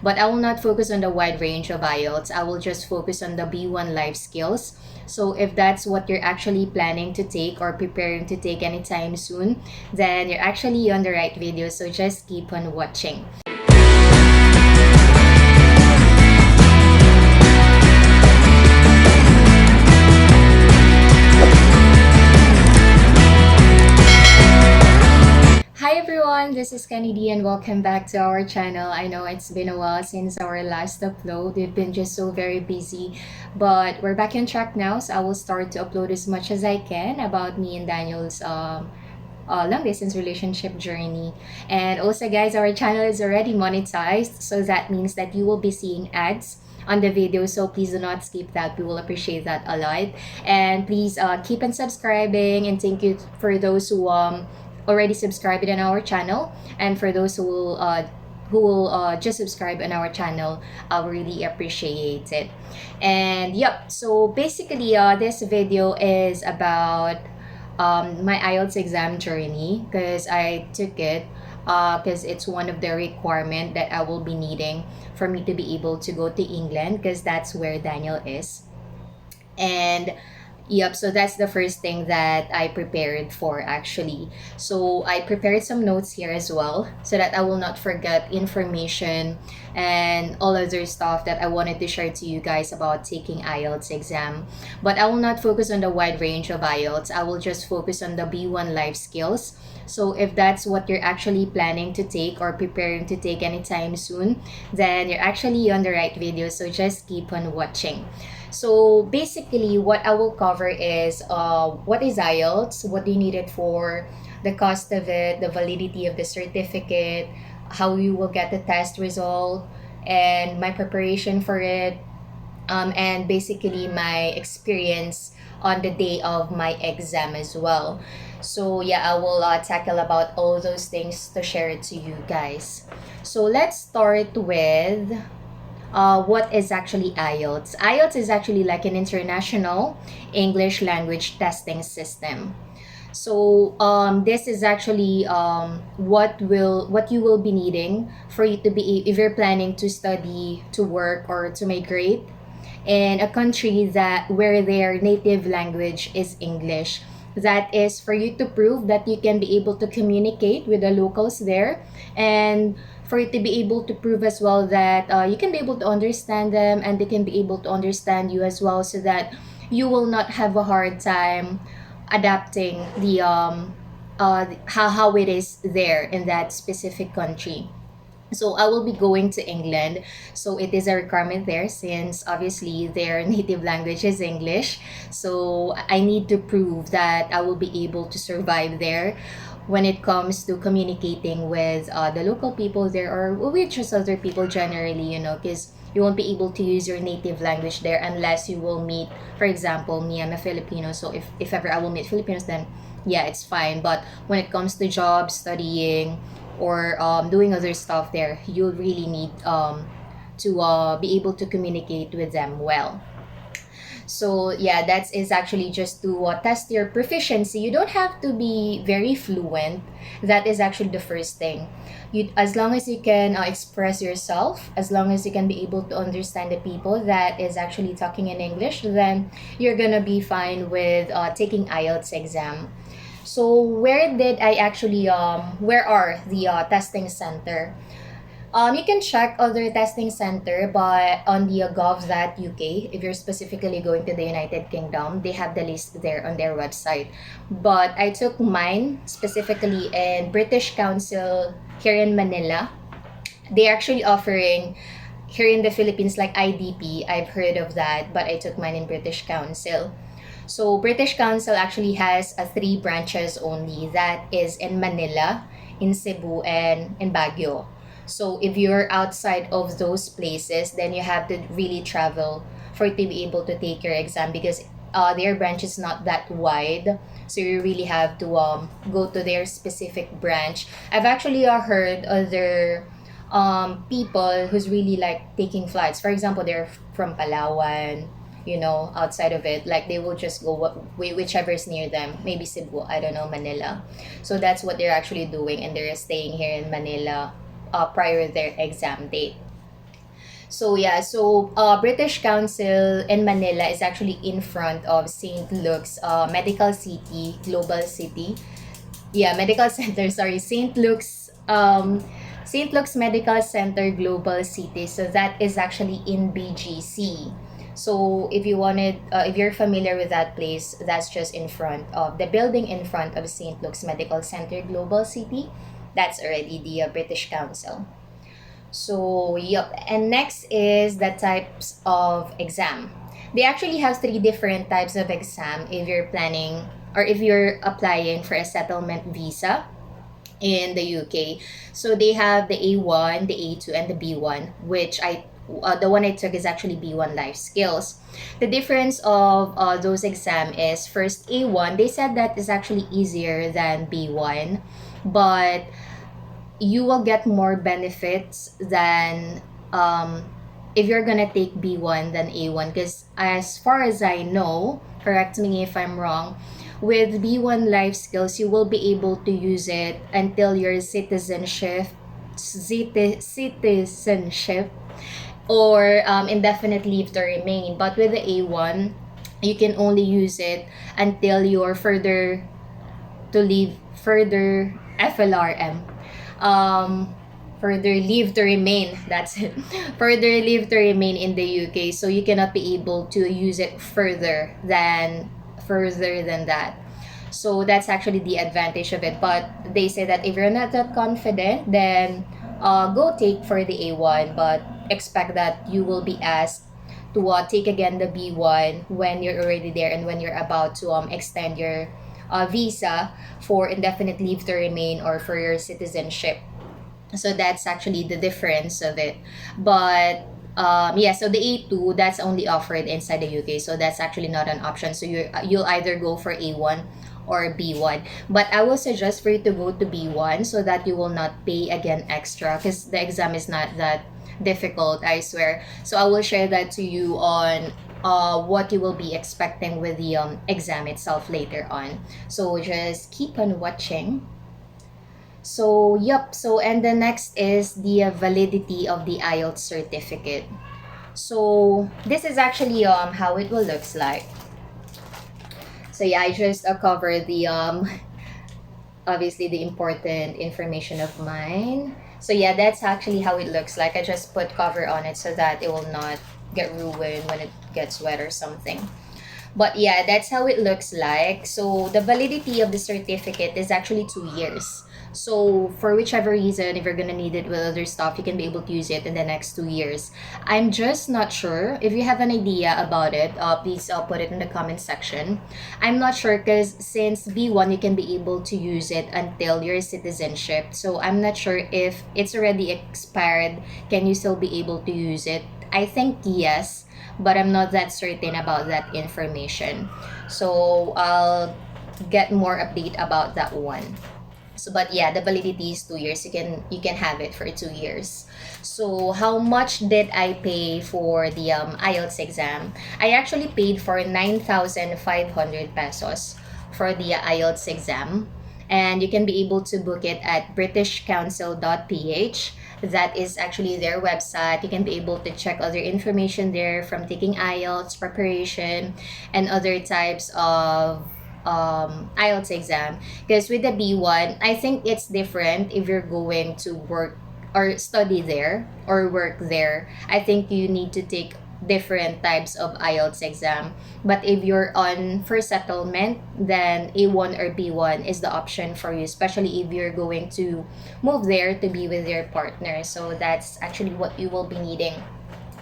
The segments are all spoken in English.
But I will not focus on the wide range of IELTS. I will just focus on the B1 life skills. So if that's what you're actually planning to take or preparing to take anytime soon, then you're actually on the right video. So just keep on watching. Hi everyone, this is Kennedy and welcome back to our channel. I know it's been a while since our last upload. We've been just so very busy, but we're back on track now, so I will start to upload as much as I can about me and Daniel's long distance relationship journey. And also guys, our channel is already monetized, so that means that you will be seeing ads on the video, so please do not skip that. We will appreciate that a lot. And please keep on subscribing, and thank you for those who already subscribed in our channel, and for those who will just subscribe on our channel, I really appreciate it. And yep, so basically this video is about my IELTS exam journey, because I took it because it's one of the requirement that I will be needing for me to be able to go to England, because that's where Daniel is. And yep, so that's the first thing that I prepared for actually. So I prepared some notes here as well so that I will not forget information and all other stuff that I wanted to share to you guys about taking IELTS exam. But I will not focus on the wide range of IELTS. I will just focus on the B1 life skills. So if that's what you're actually planning to take or preparing to take anytime soon, then you're actually on the right video. So just keep on watching. So basically, what I will cover is what is IELTS, what do you need it for, the cost of it, the validity of the certificate, how you will get the test result, and my preparation for it, and basically my experience on the day of my exam as well. So yeah, I will tackle about all those things to share it to you guys. So let's start with what is actually IELTS. IELTS is actually like an international English language testing system. So this is actually what you will be needing for you to be, if you're planning to study, to work, or to migrate in a country that where their native language is English. That is for you to prove that you can be able to communicate with the locals there, and for you to be able to prove as well that you can be able to understand them and they can be able to understand you as well, so that you will not have a hard time adapting the how it is there in that specific country. So I will be going to England, so it is a requirement there since obviously their native language is English. So I need to prove that I will be able to survive there when it comes to communicating with the local people there, or with just other people generally, because you won't be able to use your native language there unless you will meet, for example, me, I'm a Filipino, so if ever I will meet Filipinos, then yeah, it's fine. But when it comes to jobs, studying, or doing other stuff there, you'll really need to be able to communicate with them well. So yeah, that is actually just to test your proficiency. You don't have to be very fluent. That is actually the first thing. As long as you can express yourself, as long as you can be able to understand the people that is actually talking in English, then you're gonna be fine with taking IELTS exam. So where are the testing center? You can check other testing center, but on the gov.uk, if you're specifically going to the United Kingdom, they have the list there on their website. But I took mine specifically in British Council here in Manila. They're actually offering here in the Philippines like IDP. I've heard of that, but I took mine in British Council. So British Council actually has 3 branches only. That is in Manila, in Cebu, and in Baguio. So if you're outside of those places, then you have to really travel for you to be able to take your exam, because their branch is not that wide. So you really have to go to their specific branch. I've actually heard other people who's really like taking flights. For example, they're from Palawan, outside of it, like they will just go whichever is near them, maybe Cebu, I don't know, Manila. So that's what they're actually doing, and they're staying here in Manila prior to their exam date. So yeah, so British Council in Manila is actually in front of St. Luke's Medical City, Global City. Yeah, Medical Center, sorry, St. Luke's Medical Center Global City. So that is actually in BGC. So if you're familiar with that place, that's just in front of the building in front of St. Luke's Medical Center Global City. That's already the British Council. So, yep. And next is the types of exam. They actually have three different types of exam if you're planning or if you're applying for a settlement visa in the UK. So they have the A1, the A2, and the B1, which the one I took is actually B1 Life Skills. The difference of those exam is first A1, they said that is actually easier than B1, but you will get more benefits than if you're gonna take B1 than A1, because as far as I know, correct me if I'm wrong, with B1 life skills you will be able to use it until your citizenship or indefinite leave to remain, but with the A1 you can only use it until you're further to leave further FLRM, further leave to remain, that's it, further leave to remain in the UK, so you cannot be able to use it further than that. So that's actually the advantage of it, but they say that if you're not that confident, then go take for the A1, but expect that you will be asked to take again the B1 when you're already there and when you're about to extend your visa for indefinite leave to remain or for your citizenship. So that's actually the difference of it. But yeah, so the A2 that's only offered inside the UK, so that's actually not an option. So you'll either go for A1 or B1. But I will suggest for you to go to B1 so that you will not pay again extra, because the exam is not that difficult, I swear. So I will share that to you on what you will be expecting with the exam itself later on. So just keep on watching. So, yep. So, and the next is the validity of the IELTS certificate. So, this is actually how it will looks like. So, yeah, I just covered the obviously the important information of mine. So, yeah, that's actually how it looks like. I just put cover on it so that it will not get ruined when it gets wet or something. But yeah, that's how it looks like. So the validity of the certificate is actually 2 years. So for whichever reason, if you're gonna need it with other stuff, you can be able to use it in the next 2 years. I'm just not sure. If you have an idea about it, please put it in the comment section. I'm not sure because since B1, you can be able to use it until your citizenship. So I'm not sure if it's already expired. Can you still be able to use it? I think yes, but I'm not that certain about that information. So I'll get more update about that one. So but yeah, the validity is 2 years. You can have it for 2 years. So how much did I pay for the IELTS exam? I actually paid for 9,500 pesos for the IELTS exam, and you can be able to book it at britishcouncil.ph. That is actually their website. You can be able to check other information there from taking IELTS preparation and other types of IELTS exam. Because with the B1, I think it's different if you're going to work or study there or work there. I think you need to take different types of IELTS exam. But if you're on for settlement, then A1 or B1 is the option for you, especially if you're going to move there to be with your partner. So that's actually what you will be needing.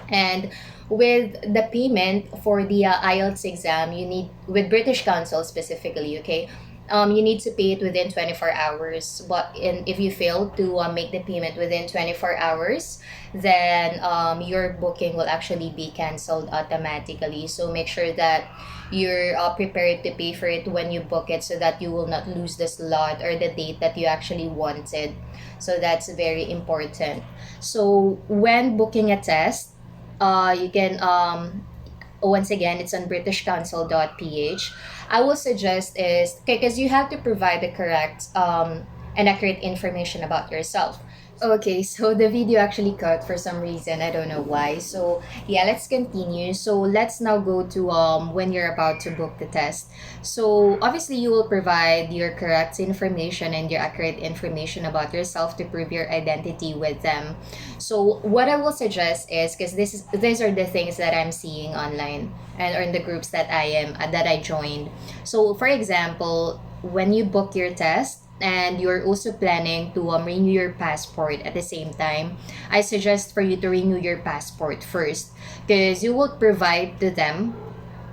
And with the payment for the IELTS exam, you need, with British Council specifically, okay, you need to pay it within 24 hours. But if you fail to make the payment within 24 hours, then your booking will actually be canceled automatically. So make sure that you're prepared to pay for it when you book it so that you will not lose the slot or the date that you actually wanted. So that's very important. So when booking a test, you can once again it's on britishcouncil.ph. I will suggest is okay because you have to provide the correct and accurate information about yourself. Okay, so the video actually cut for some reason. I don't know why. So yeah, let's continue. So let's now go to when you're about to book the test. So obviously you will provide your correct information and your accurate information about yourself to prove your identity with them. So what I will suggest is, because these are the things that I'm seeing online and or in the groups that I joined. So for example, when you book your test and you're also planning to renew your passport at the same time, I suggest for you to renew your passport first, because you will provide to them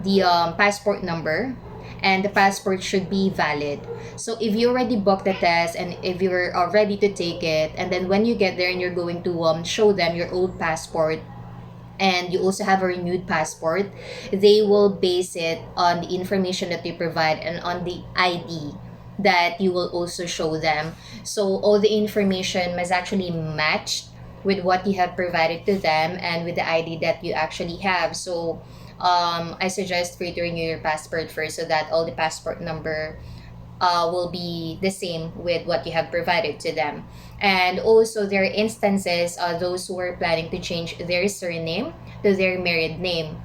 the passport number, and the passport should be valid. So if you already booked the test and if you're ready to take it, and then when you get there and you're going to show them your old passport, and you also have a renewed passport, they will base it on the information that you provide and on the ID that you will also show them. So all the information must actually match with what you have provided to them and with the ID that you actually have. So I suggest for you to renew your passport first, so that all the passport number will be the same with what you have provided to them. And also, there are instances, those who are planning to change their surname to their married name.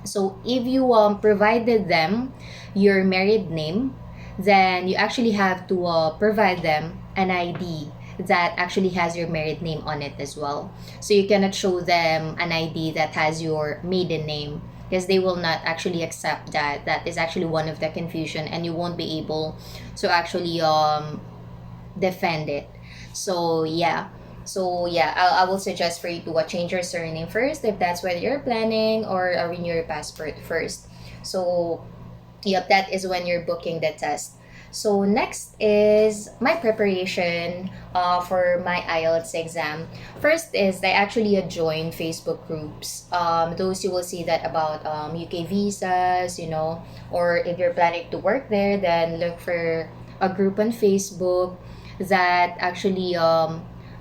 So, if you provided them your married name, then you actually have to provide them an ID that actually has your married name on it as well. So you cannot show them an ID that has your maiden name, because they will not actually accept that. That is actually one of the confusion, and you won't be able to actually defend it. So yeah. So yeah, I will suggest for you to change your surname first if that's what you're planning, or renew your passport first. So yep, that is when you're booking the test. So next is my preparation for my IELTS exam. First is I actually joined Facebook groups. Those you will see that about UK visas, or if you're planning to work there, then look for a group on Facebook that actually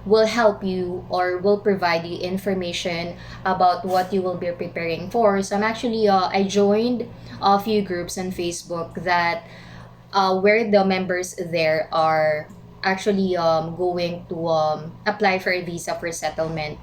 will help you or will provide you information about what you will be preparing for. So I joined a few groups on Facebook that where the members there are actually going to apply for a visa for settlement,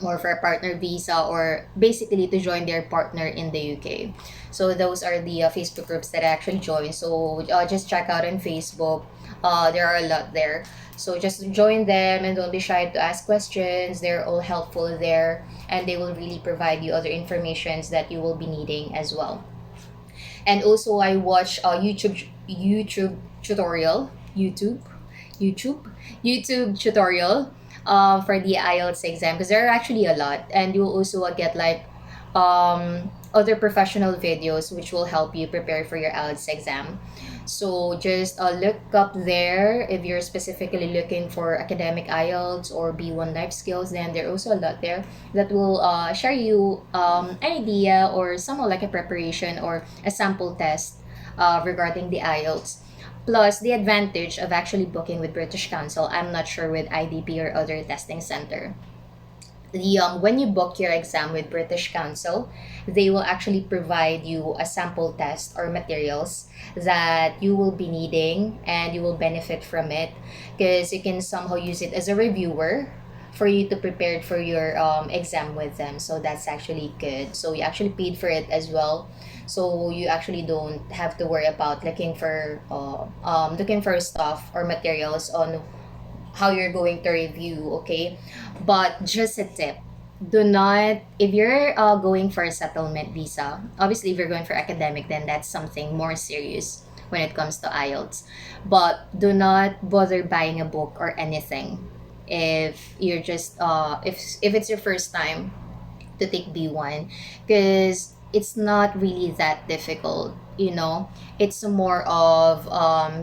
or for a partner visa, or basically to join their partner in the UK. So those are the Facebook groups that I actually joined. So just check out on Facebook. There are a lot there. So just join them and don't be shy to ask questions. They're all helpful there, and they will really provide you other informations that you will be needing as well. And also I watch YouTube tutorial YouTube YouTube tutorial for the IELTS exam, because there are actually a lot, and you'll also get like other professional videos which will help you prepare for your IELTS exam. So just look up there if you're specifically looking for academic IELTS or B1 life skills. Then there are also a lot there that will share you an idea or somewhat like a preparation or a sample test regarding the IELTS. Plus, the advantage of actually booking with British Council, I'm not sure with IDP or other testing center. When you book your exam with British Council, they will actually provide you a sample test or materials that you will be needing, and you will benefit from it, because you can somehow use it as a reviewer for you to prepare for your exam with them. So that's actually good. So you actually paid for it as well. So you actually don't have to worry about looking for stuff or materials on how you're going to review, okay? But just a tip, do not, if you're going for a settlement visa, obviously if you're going for academic, then that's something more serious when it comes to IELTS. But do not bother buying a book or anything if you're just if it's your first time to take B1, because it's not really that difficult. It's more of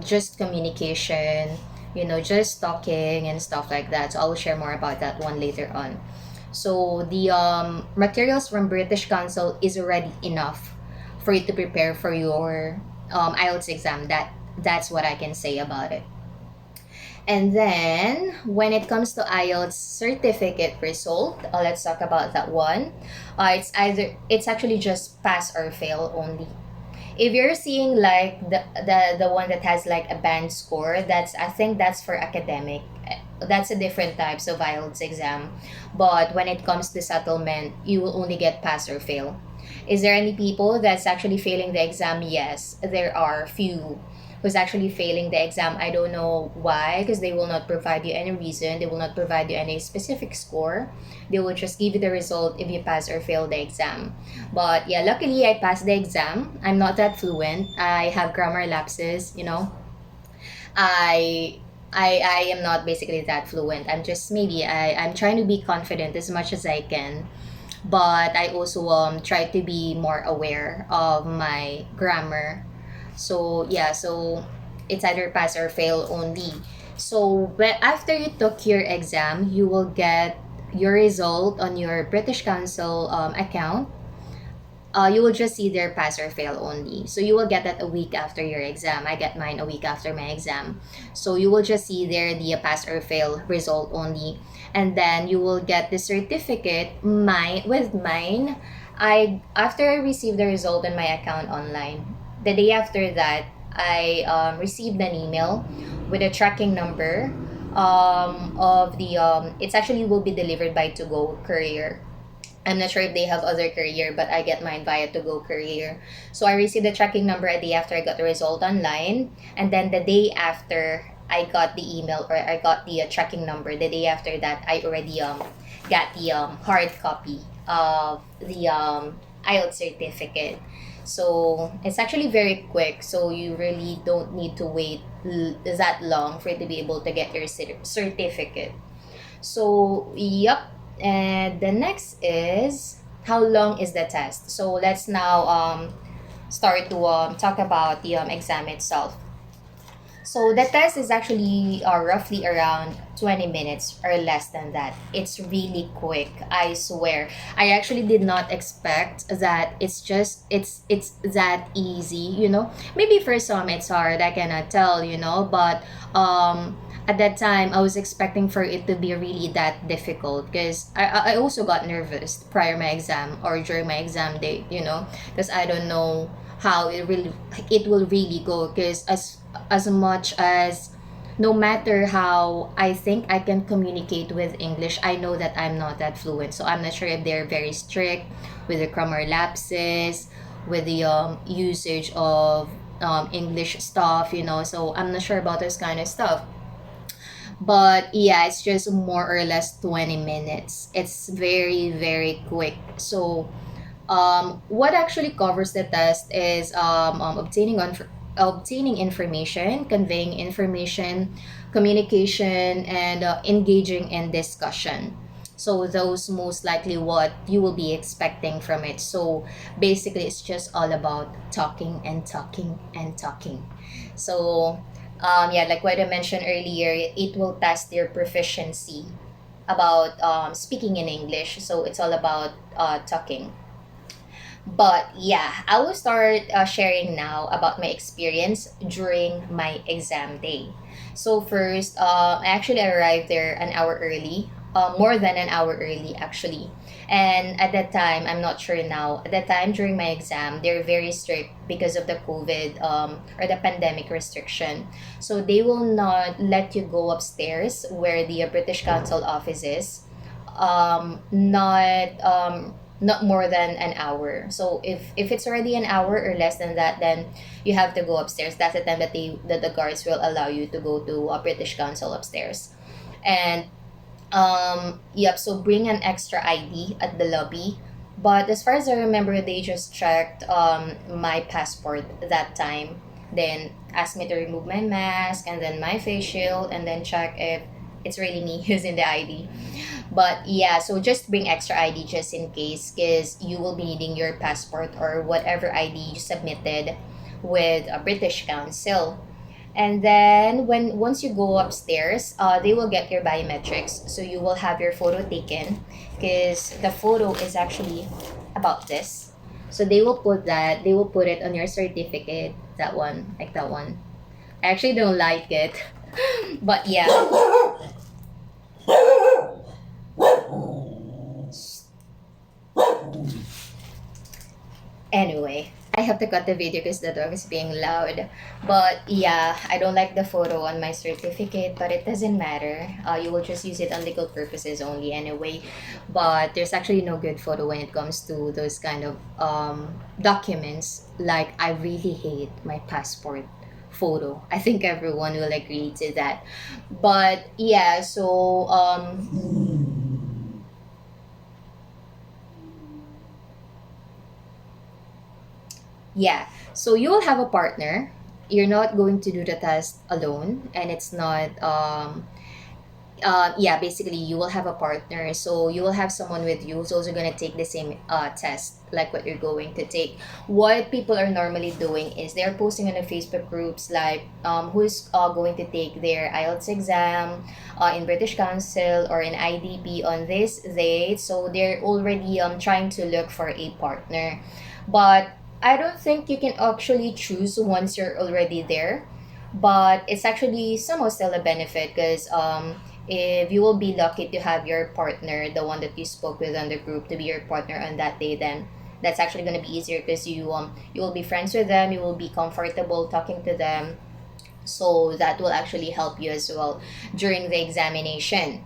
just communication, just talking and stuff like that. So I will share more about that one later on. So the materials from British Council is already enough for you to prepare for your IELTS exam. That's what I can say about it. And then when it comes to IELTS certificate result, let's talk about that one. It's actually just pass or fail only. If you're seeing like the one that has like a band score, that's I think that's for academic. that's a different types of IELTS exam. But when it comes to settlement, you will only get pass or fail. Is there any people that's actually failing the exam? Yes, there are few who's actually failing the exam. I don't know why, because they will not provide you any reason. They will not provide you any specific score. They will just give you the result if you pass or fail the exam. But yeah, luckily I passed the exam. I'm not that fluent. I have grammar lapses, you know. I I am not basically that fluent. I'm just maybe I'm trying to be confident as much as I can, but I also try to be more aware of my grammar. So yeah, so it's either pass or fail only. So when after you took your exam, you will get your result on your British Council account. You will just see their pass or fail only. So you will get that a week after your exam. I get mine a week after my exam. So you will just see there the pass or fail result only. And then you will get the certificate. Mine, I after I received the result in my account online, the day after that, I received an email with a tracking number of the it's actually will be delivered by to go courier. I'm not sure if they have other courier, but I get mine via to go courier. So I received the tracking number a day after I got the result online, and then the day after I got the email or I got the tracking number, the day after that I already got the hard copy of the IELTS certificate. So it's actually very quick. So you really don't need to wait that long for you to be able to get your certificate. So, yep. And the next is how long is the test? So let's now start to talk about the exam itself. So the test is actually roughly around 20 minutes or less than that. It's really quick, I swear. I actually did not expect that it's that easy, you know. Maybe for some it's hard, I cannot tell, you know, but at that time I was expecting for it to be really that difficult because I also got nervous prior my exam or during my exam day, you know, because I don't know how it will really go because as much as no matter how I think I can communicate with English, I know that I'm not that fluent. So I'm not sure if they're very strict with the grammar lapses, with the usage of English stuff, you know. So I'm not sure about this kind of stuff. But yeah, it's just more or less 20 minutes. It's very, very quick. So what actually covers the test is obtaining information, conveying information, communication, and engaging in discussion. So those most likely what you will be expecting from it. So basically, it's just all about talking and talking and talking. So yeah, like what I mentioned earlier, it will test your proficiency about speaking in English. So it's all about talking. But yeah, I will start sharing now about my experience during my exam day. So first, I actually arrived there an hour early, more than an hour early actually. And at that time, I'm not sure now. At that time during my exam, they're very strict because of the COVID or the pandemic restriction. So they will not let you go upstairs where the British Council office is. Not more than an hour. So if it's already an hour or less than that, then you have to go upstairs. That's the time that the guards will allow you to go to a British Council upstairs. And yep, so bring an extra ID at the lobby. But as far as I remember, they just checked my passport that time. Then asked me to remove my mask and then my face shield and then check if it's really me using the ID. But yeah, so just bring extra ID just in case because you will be needing your passport or whatever ID you submitted with a British Council. And then when once you go upstairs, they will get your biometrics. So you will have your photo taken because the photo is actually about this. So they will put it on your certificate, that one, like that one. I actually don't like it. But yeah. Anyway, I have to cut the video because the dog is being loud. But yeah, I don't like the photo on my certificate, but it doesn't matter. You will just use it on legal purposes only anyway. But there's actually no good photo when it comes to those kind of documents. Like, I really hate my passport photo. I think everyone will agree to that. But yeah, so yeah, so you will have a partner. You're not going to do the test alone, and it's not yeah, basically you will have a partner, so you will have someone with you who's also going to take the same test like what you're going to take. What people are normally doing is they're posting on the Facebook groups like who's going to take their IELTS exam in British Council or in IDP on this date, so they're already trying to look for a partner. But I don't think you can actually choose once you're already there, but it's actually somehow still a benefit because if you will be lucky to have your partner, the one that you spoke with on the group, to be your partner on that day, then that's actually going to be easier because you will be friends with them, you will be comfortable talking to them, so that will actually help you as well during the examination.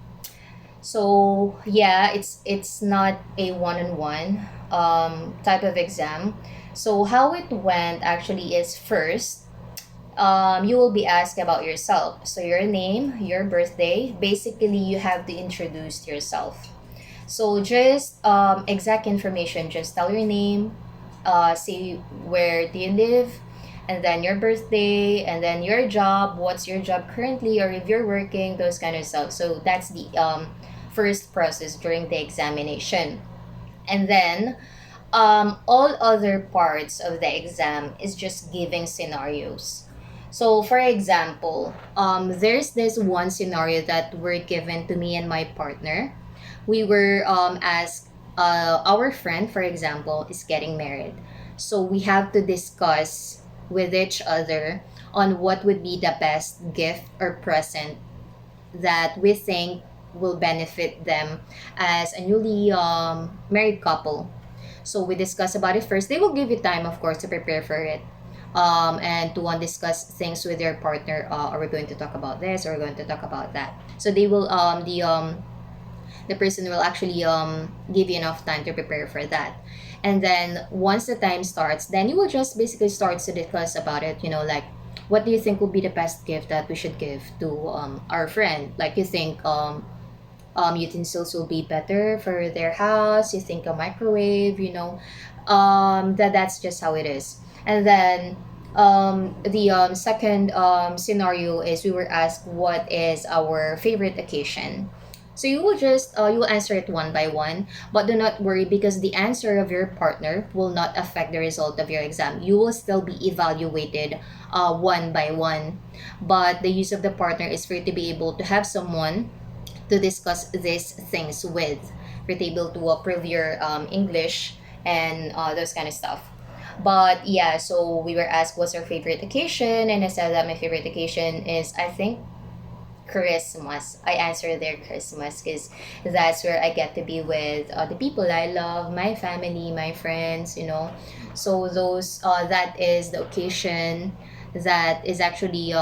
So yeah, it's not a one-on-one type of exam. So how it went actually is first you will be asked about yourself. So your name, your birthday. Basically, you have to introduce yourself. So just exact information. Just tell your name, say where do you live, and then your birthday, and then your job. What's your job currently, or if you're working, those kind of stuff. So that's the first process during the examination, and then all other parts of the exam is just giving scenarios. So, for example, there's this one scenario that were given to me and my partner. We were asked, our friend, for example, is getting married. So, we have to discuss with each other on what would be the best gift or present that we think will benefit them as a newly married couple. So we discuss about it first. They will give you time, of course, to prepare for it. And to discuss things with your partner. Are we going to talk about this? Or are we going to talk about that? So they will the person will actually give you enough time to prepare for that. And then once the time starts, then you will just basically start to discuss about it. Like, what do you think would be the best gift that we should give to our friend? Like, you think utensils will be better for their house, you think a microwave, that's just how it is. And then the second scenario is we were asked what is our favorite occasion. So you will answer it one by one, but do not worry because the answer of your partner will not affect the result of your exam. You will still be evaluated one by one, but the use of the partner is for you to be able to have someone to discuss these things with, for able to approve your English and those kind of stuff. But yeah, so we were asked what's our favorite occasion, and I said that my favorite occasion is, I think, Christmas. I answer there Christmas because that's where I get to be with the people I love, my family, my friends, So that is the occasion that is actually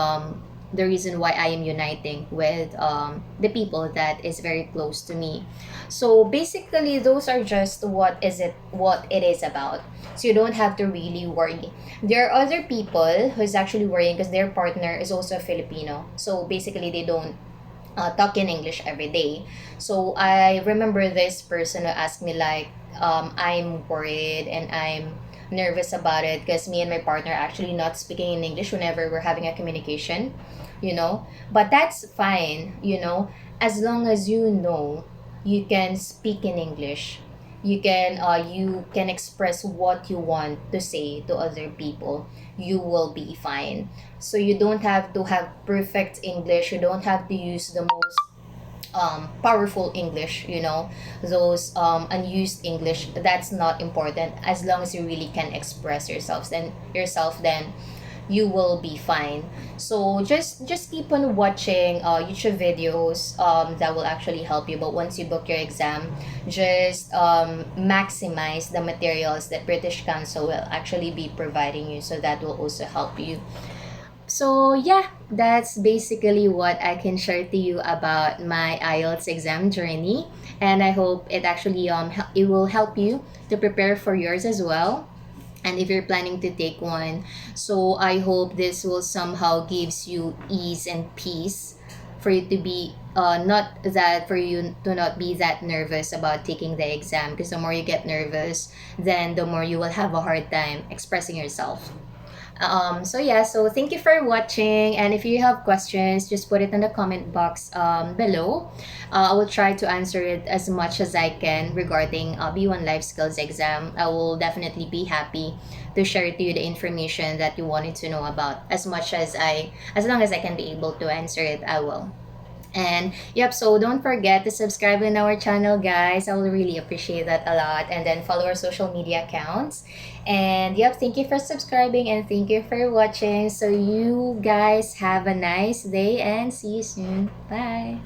the reason why I am uniting with the people that is very close to me. So basically, those are just what it is about. So you don't have to really worry. There are other people who's actually worrying because their partner is also a Filipino. So basically, they don't talk in English every day. So I remember this person who asked me like, I'm worried and I'm nervous about it because me and my partner are actually not speaking in English whenever we're having a communication, But that's fine, as long as you can speak in English. You can express what you want to say to other people. You will be fine. So you don't have to have perfect English. You don't have to use the most powerful English, those unused English. That's not important as long as you really can express yourself. Then you will be fine. So just keep on watching YouTube videos that will actually help you. But once you book your exam, just maximize the materials that British Council will actually be providing you, so that will also help you. So yeah, that's basically what I can share to you about my IELTS exam journey, and I hope it actually it will help you to prepare for yours as well. And if you're planning to take one, so I hope this will somehow gives you ease and peace for you to be not that for you to not be that nervous about taking the exam, because the more you get nervous, then the more you will have a hard time expressing yourself. So yeah, so thank you for watching, and if you have questions, just put it in the comment box below. I will try to answer it as much as I can regarding B1 Life Skills exam. I will definitely be happy to share to you the information that you wanted to know about, as long as I can be able to answer it, I will. And yep, so don't forget to subscribe in our channel, guys. I will really appreciate that a lot. And then follow our social media accounts. And yep, thank you for subscribing and thank you for watching. So you guys have a nice day and see you soon. Bye.